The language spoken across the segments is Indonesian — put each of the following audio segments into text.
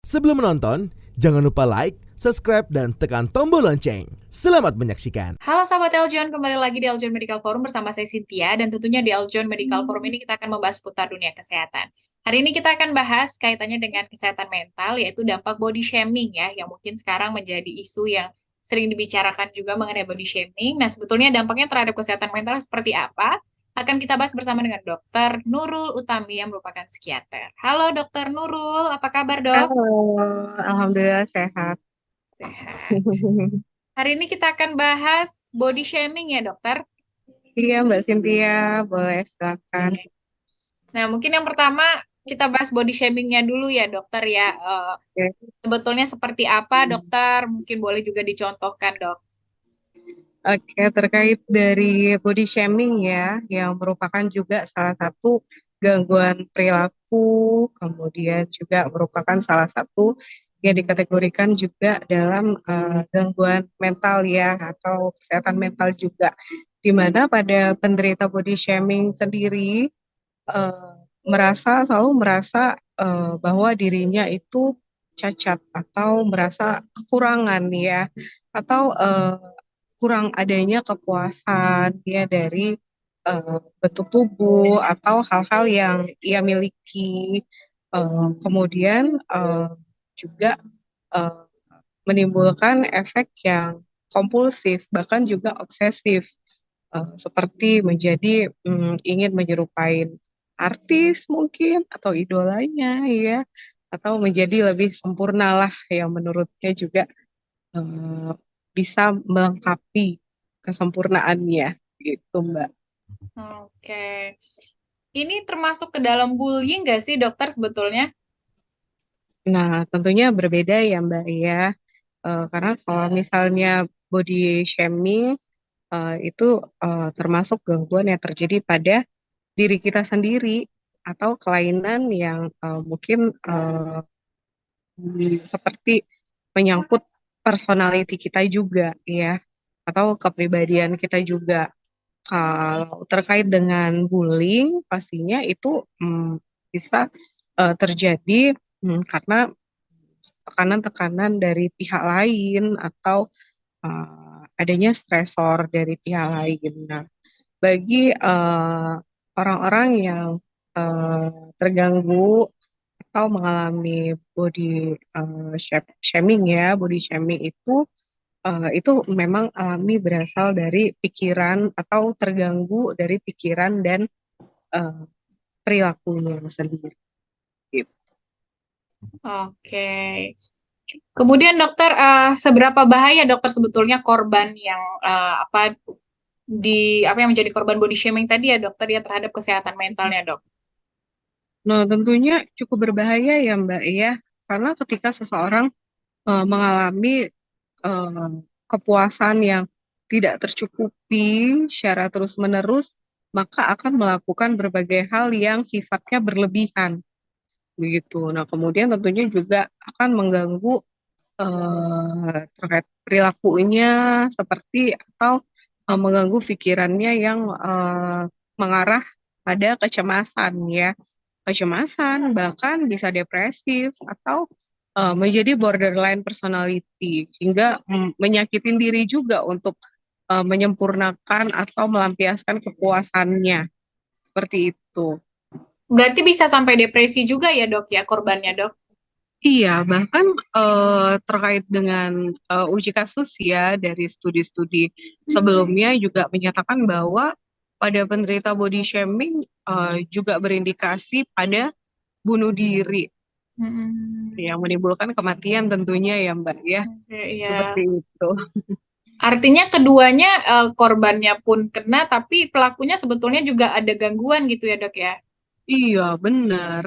Sebelum menonton, jangan lupa like, subscribe, dan tekan tombol lonceng. Selamat menyaksikan. Halo sahabat Eljon, kembali lagi di Eljon Medical Forum bersama saya Cynthia, dan tentunya di Eljon Medical Forum ini kita akan membahas seputar dunia kesehatan. Hari ini kita akan bahas kaitannya dengan kesehatan mental, yaitu dampak body shaming ya, yang mungkin sekarang menjadi isu yang sering dibicarakan juga mengenai body shaming. Nah, sebetulnya dampaknya terhadap kesehatan mental seperti apa? Akan kita bahas bersama dengan Dr. Nurul Utami yang merupakan psikiater. Halo Dr. Nurul, apa kabar dok? Halo, alhamdulillah sehat. Sehat. Hari ini kita akan bahas body shaming ya dokter. Iya, Mbak Cynthia, boleh silakan. Nah, mungkin yang pertama kita bahas body shamingnya dulu ya, dokter ya. Oke, Sebetulnya seperti apa, dokter? Mungkin boleh juga dicontohkan, dok. Oke, terkait dari body shaming ya, yang merupakan juga salah satu gangguan perilaku, kemudian juga merupakan salah satu yang dikategorikan juga dalam gangguan mental ya, atau kesehatan mental juga. Di mana pada penderita body shaming sendiri eh, selalu merasa bahwa dirinya itu cacat atau merasa kekurangan ya, atau kurang adanya kepuasan ya dari bentuk tubuh atau hal-hal yang ia miliki. Kemudian juga eh, menimbulkan efek yang kompulsif bahkan juga obsesif, seperti menjadi ingin menyerupai artis mungkin atau idolanya ya, atau menjadi lebih sempurna lah yang menurutnya juga eh, bisa melengkapi kesempurnaannya gitu Mbak. Oke. Ini termasuk ke dalam bullying nggak sih, dokter, sebetulnya? Nah tentunya berbeda ya Mbak ya. Karena kalau misalnya body shaming itu termasuk gangguan yang terjadi pada diri kita sendiri atau kelainan yang mungkin seperti menyangkut personality kita juga ya, atau kepribadian kita juga. Kalau terkait dengan bullying pastinya itu bisa terjadi karena tekanan-tekanan dari pihak lain atau adanya stresor dari pihak lain. Nah, bagi orang-orang yang eh, terganggu atau mengalami body shaming ya, body shaming itu memang alami berasal dari pikiran atau terganggu dari pikiran dan eh, perilakunya sendiri. Gitu. Oke. Kemudian, dokter, seberapa bahaya dokter sebetulnya korban yang apa yang menjadi korban body shaming tadi ya, dokter, ya terhadap kesehatan mentalnya, dok? Nah, tentunya cukup berbahaya ya Mbak ya, karena ketika seseorang mengalami eh, kepuasan yang tidak tercukupi secara terus-menerus, maka akan melakukan berbagai hal yang sifatnya berlebihan, begitu. Nah, kemudian tentunya juga akan mengganggu terkait perilakunya seperti atau mengganggu pikirannya yang mengarah pada kecemasan ya, kecemasan bahkan bisa depresif atau menjadi borderline personality hingga menyakitin diri juga untuk menyempurnakan atau melampiaskan kepuasannya seperti itu. Berarti bisa sampai depresi juga ya, dok, ya, korbannya, dok? Iya, bahkan terkait dengan uji kasus ya dari studi-studi sebelumnya juga menyatakan bahwa pada penderita body shaming juga berindikasi pada bunuh diri Hmm. yang menimbulkan kematian tentunya ya Mbak ya, Oke, iya. seperti itu. Artinya keduanya korbannya pun kena, tapi pelakunya sebetulnya juga ada gangguan gitu ya, dok, ya? Iya, benar.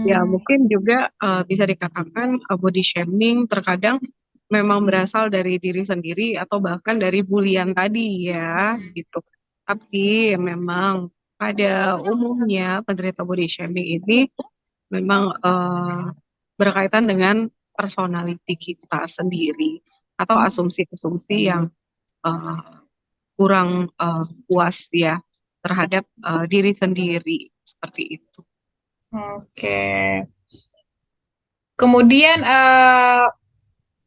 Ya, Hmm. mungkin juga bisa dikatakan body shaming terkadang memang berasal dari diri sendiri atau bahkan dari bulian tadi ya, Hmm. gitu. Tapi memang pada umumnya penderita body shaming ini memang berkaitan dengan personality kita sendiri atau asumsi-asumsi yang eh, kurang puas ya terhadap diri sendiri seperti itu. Oke. Kemudian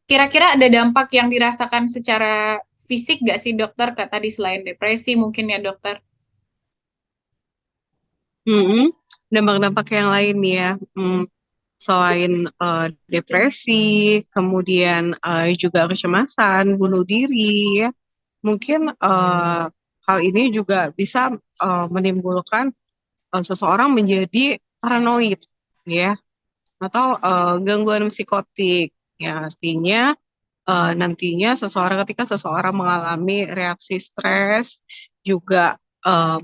kira-kira ada dampak yang dirasakan secara fisik nggak sih dokter? Kayak tadi selain depresi mungkin ya dokter. Mm-mm. Dampak-dampak yang lain ya, selain depresi, kemudian juga kecemasan, bunuh diri, ya. Mungkin hal ini juga bisa menimbulkan seseorang menjadi paranoid, ya, atau gangguan psikotik. Ya, artinya nantinya ketika seseorang mengalami reaksi stres, juga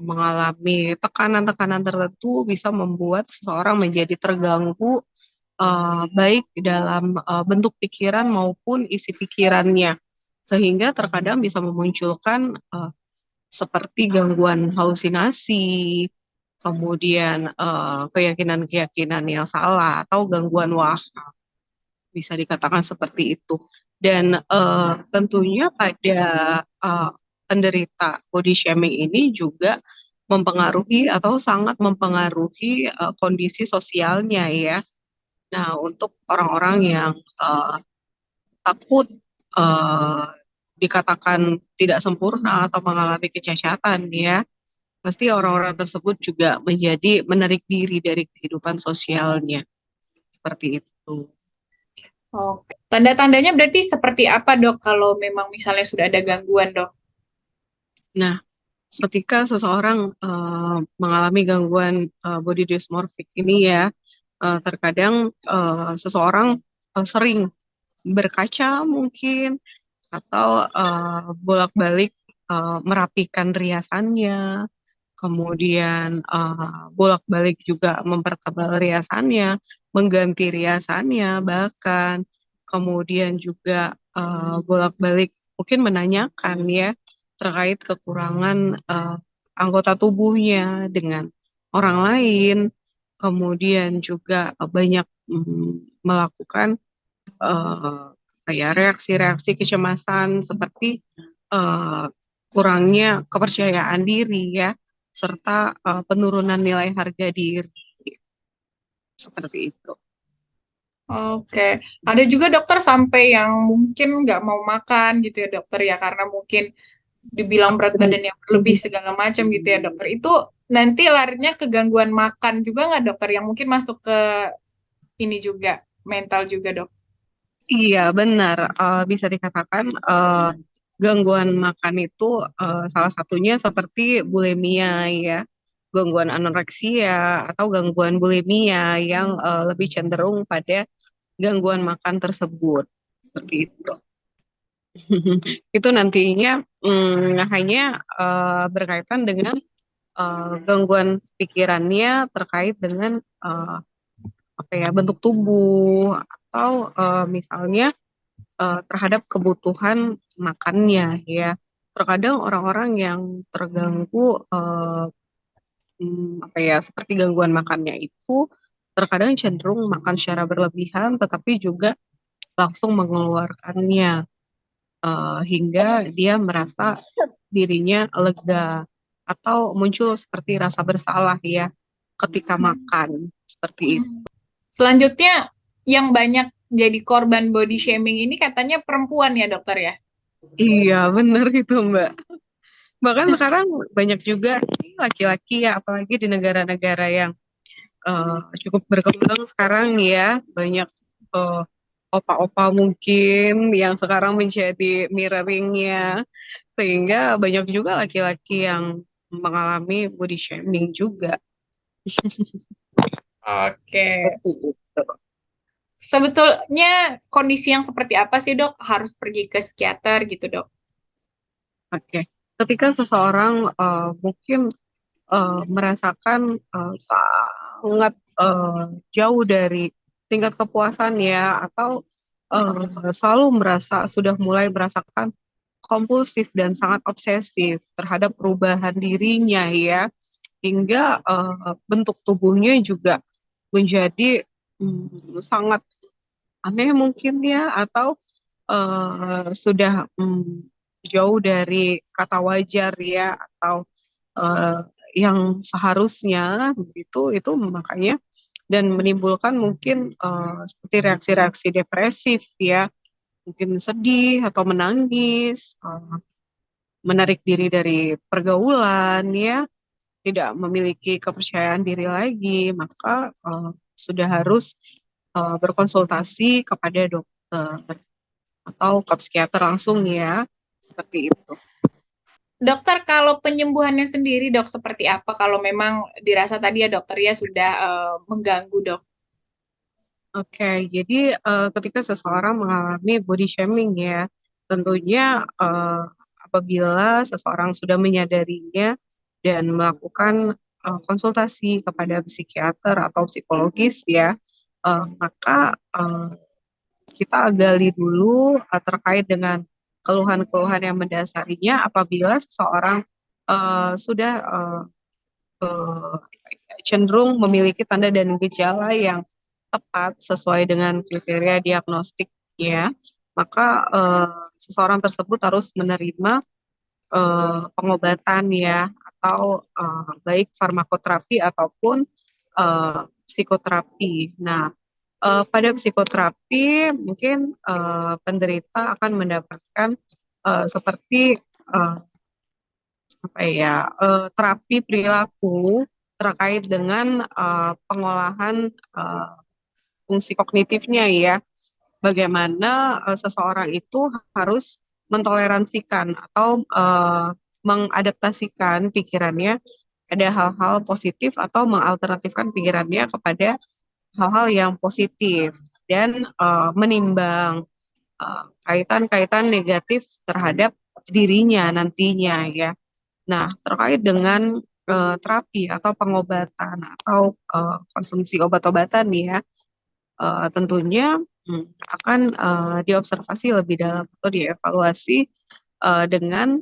mengalami tekanan-tekanan tertentu bisa membuat seseorang menjadi terganggu, baik dalam bentuk pikiran maupun isi pikirannya, sehingga terkadang bisa memunculkan seperti gangguan halusinasi, kemudian keyakinan-keyakinan yang salah atau gangguan waham, bisa dikatakan seperti itu. Dan tentunya pada eh, penderita body shaming ini juga mempengaruhi atau sangat mempengaruhi kondisi sosialnya ya. Nah, untuk orang-orang yang takut eh, dikatakan tidak sempurna atau mengalami kecacatan ya, pasti orang-orang tersebut juga menjadi menarik diri dari kehidupan sosialnya. Seperti itu. Oke. Tanda-tandanya berarti seperti apa dok kalau memang misalnya sudah ada gangguan dok? Nah, ketika seseorang mengalami gangguan body dysmorphic ini ya, terkadang seseorang sering berkaca mungkin, atau bolak-balik merapikan riasannya, kemudian bolak-balik juga mempertebal riasannya, mengganti riasannya bahkan, kemudian juga bolak-balik mungkin menanyakan ya terkait kekurangan anggota tubuhnya dengan orang lain, kemudian juga banyak melakukan kayak reaksi-reaksi kecemasan seperti eh, kurangnya kepercayaan diri ya, serta penurunan nilai harga diri seperti itu. Oke. Ada juga dokter sampai yang mungkin nggak mau makan gitu ya dokter ya karena mungkin dibilang berat badannya berlebih segala macam gitu ya dokter. Itu nanti larinya ke gangguan makan juga nggak dokter yang mungkin masuk ke ini juga mental juga dok. Iya, benar. Bisa dikatakan gangguan makan itu salah satunya seperti bulimia ya, gangguan anoreksia atau gangguan bulimia yang lebih cenderung pada gangguan makan tersebut. Seperti itu. Itu nantinya hanya berkaitan dengan gangguan pikirannya terkait dengan apa ya, bentuk tubuh atau misalnya terhadap kebutuhan makannya ya. Terkadang orang-orang yang terganggu apa ya, seperti gangguan makannya itu terkadang cenderung makan secara berlebihan tetapi juga langsung mengeluarkannya hingga dia merasa dirinya lega atau muncul seperti rasa bersalah ya ketika makan seperti itu. Selanjutnya yang banyak jadi korban body shaming ini katanya perempuan ya dokter ya. Iya, bener itu Mbak. Bahkan sekarang banyak juga sih laki-laki ya, apalagi di negara-negara yang cukup berkembang sekarang ya, banyak eh, opa-opa mungkin yang sekarang menjadi mirroringnya, sehingga banyak juga laki-laki yang mengalami body shaming juga. Oke. Seperti itu. Sebetulnya kondisi yang seperti apa sih dok harus pergi ke psikiater gitu dok? Oke, ketika seseorang mungkin merasakan sangat jauh dari tingkat kepuasan ya, atau selalu merasa sudah mulai merasakan kompulsif dan sangat obsesif terhadap perubahan dirinya ya, hingga bentuk tubuhnya juga menjadi sangat aneh mungkin ya, atau sudah jauh dari kata wajar ya, atau eh, yang seharusnya begitu, itu makanya dan menimbulkan mungkin seperti reaksi-reaksi depresif ya, mungkin sedih atau menangis, menarik diri dari pergaulan ya, tidak memiliki kepercayaan diri lagi, maka sudah harus berkonsultasi kepada dokter atau ke psikiater langsung ya, seperti itu. Dokter, kalau penyembuhannya sendiri, dok, seperti apa kalau memang dirasa tadi ya dokter ya sudah mengganggu, dok? Oke, jadi ketika seseorang mengalami body shaming ya, tentunya apabila seseorang sudah menyadarinya dan melakukan konsultasi kepada psikiater atau psikologis ya, maka kita gali dulu terkait dengan keluhan-keluhan yang mendasarinya apabila seseorang sudah eh, cenderung memiliki tanda dan gejala yang tepat sesuai dengan kriteria diagnostiknya, maka seseorang tersebut harus menerima pengobatan ya, atau baik farmakoterapi ataupun psikoterapi. Nah, pada psikoterapi mungkin penderita akan mendapatkan seperti eh, apa ya, terapi perilaku terkait dengan pengolahan fungsi kognitifnya ya, bagaimana seseorang itu harus mentoleransikan atau mengadaptasikan pikirannya ada hal-hal positif atau mengalternatifkan pikirannya kepada hal-hal yang positif dan menimbang kaitan-kaitan negatif terhadap dirinya nantinya ya. Nah, terkait dengan terapi atau pengobatan atau konsumsi obat-obatan ya, tentunya akan diobservasi lebih dalam atau dievaluasi dengan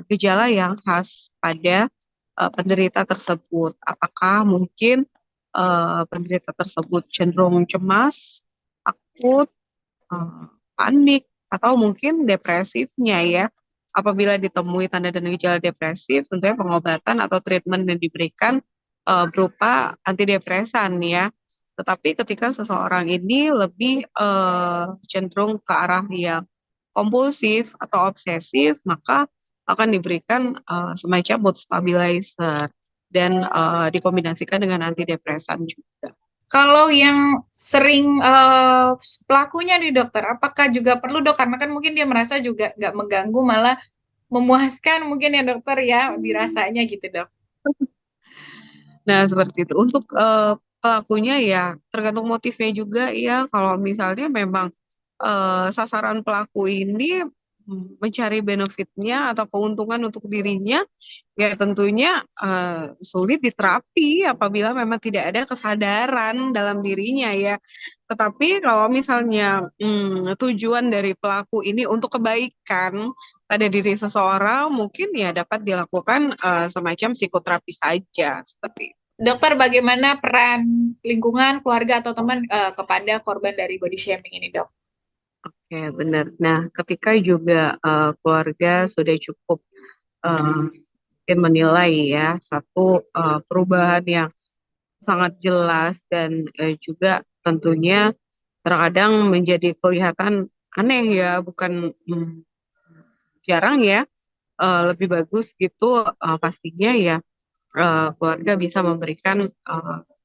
gejala yang khas pada penderita tersebut. Apakah mungkin penderita tersebut cenderung cemas, takut, eh, panik, atau mungkin depresifnya ya. Apabila ditemui tanda dan gejala depresif, tentunya pengobatan atau treatment yang diberikan berupa antidepresan ya. Tetapi ketika seseorang ini lebih cenderung ke arah yang kompulsif atau obsesif, maka akan diberikan semacam mood stabilizer dan dikombinasikan dengan antidepresan juga. Kalau yang sering pelakunya nih dokter, apakah juga perlu dok? Karena kan mungkin dia merasa juga nggak mengganggu, malah memuaskan mungkin ya dokter ya dirasanya gitu dok. Nah, seperti itu. Untuk pelakunya ya tergantung motifnya juga ya. Kalau misalnya memang sasaran pelaku ini mencari benefitnya atau keuntungan untuk dirinya, ya tentunya sulit diterapi apabila memang tidak ada kesadaran dalam dirinya ya. Tetapi kalau misalnya tujuan dari pelaku ini untuk kebaikan pada diri seseorang, mungkin ya dapat dilakukan semacam psikoterapi saja seperti itu. Dokter, bagaimana peran lingkungan, keluarga atau teman kepada korban dari body shaming ini dok? Oke, benar. Nah, ketika juga keluarga sudah cukup mungkin menilai ya satu perubahan yang sangat jelas dan juga tentunya terkadang menjadi kelihatan aneh ya, bukan jarang ya, lebih bagus gitu pastinya ya keluarga bisa memberikan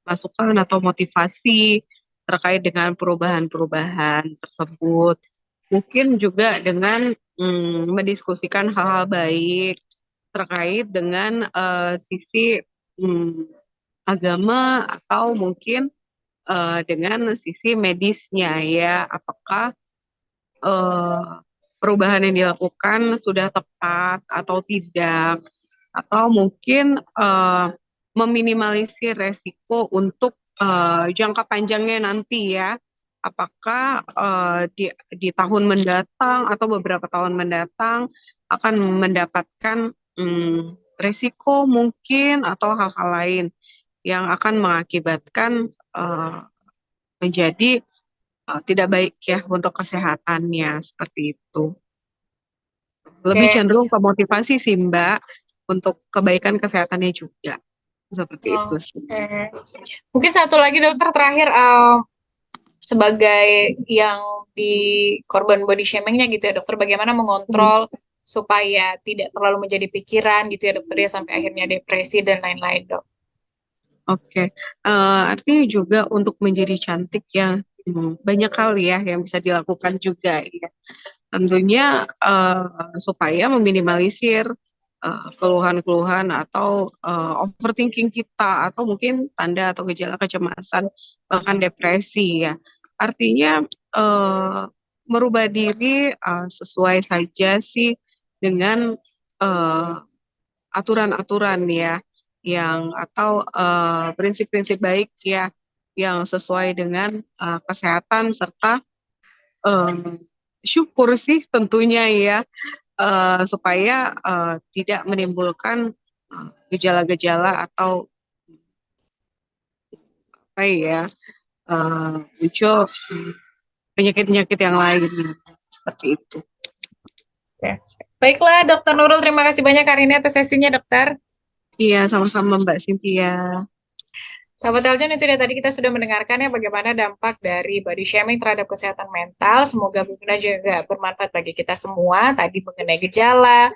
masukan atau motivasi terkait dengan perubahan-perubahan tersebut. Mungkin juga dengan mendiskusikan hal-hal baik terkait dengan sisi mm, agama atau mungkin dengan sisi medisnya ya, apakah eh, perubahan yang dilakukan sudah tepat atau tidak, atau mungkin meminimalisir resiko untuk jangka panjangnya nanti ya. Apakah di tahun mendatang atau beberapa tahun mendatang akan mendapatkan resiko mungkin atau hal-hal lain yang akan mengakibatkan menjadi tidak baik ya untuk kesehatannya seperti itu. Lebih Oke, cenderung ke motivasi sih Mbak untuk kebaikan kesehatannya juga. seperti itu sih. Oke. Mungkin satu lagi dokter terakhir, sebagai yang di korban body shamingnya gitu ya dokter, bagaimana mengontrol supaya tidak terlalu menjadi pikiran gitu ya dokter ya sampai akhirnya depresi dan lain-lain dok. Oke, artinya juga untuk menjadi cantik ya banyak kali ya yang bisa dilakukan juga ya. Tentunya supaya meminimalisir keluhan-keluhan atau overthinking kita atau mungkin tanda atau gejala kecemasan bahkan depresi ya. Artinya merubah diri sesuai saja sih dengan eh, aturan-aturan ya yang atau prinsip-prinsip baik ya yang sesuai dengan kesehatan serta eh, syukur sih tentunya ya supaya tidak menimbulkan gejala-gejala atau apa ya muncul penyakit-penyakit yang lain seperti itu. Oke. Baiklah dokter Nurul, terima kasih banyak hari ini atas sesinya dokter. Iya, sama-sama Mbak Cynthia. Sahabat Eljon, itu dia tadi kita sudah mendengarkan ya bagaimana dampak dari body shaming terhadap kesehatan mental. Semoga berguna juga bermanfaat bagi kita semua. Tadi mengenai gejala,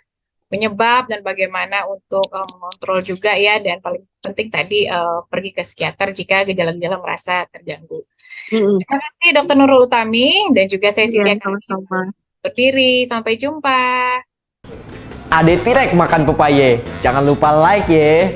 penyebab, dan bagaimana untuk mengontrol juga ya. Dan paling penting tadi pergi ke psikiater jika gejala-gejala merasa terganggu. Terima kasih Dr. Nurul Utami dan juga saya Iya, Cynthia sama-sama. berdiri. Sampai jumpa. Ade Tirek makan pepaye. Jangan lupa like ya.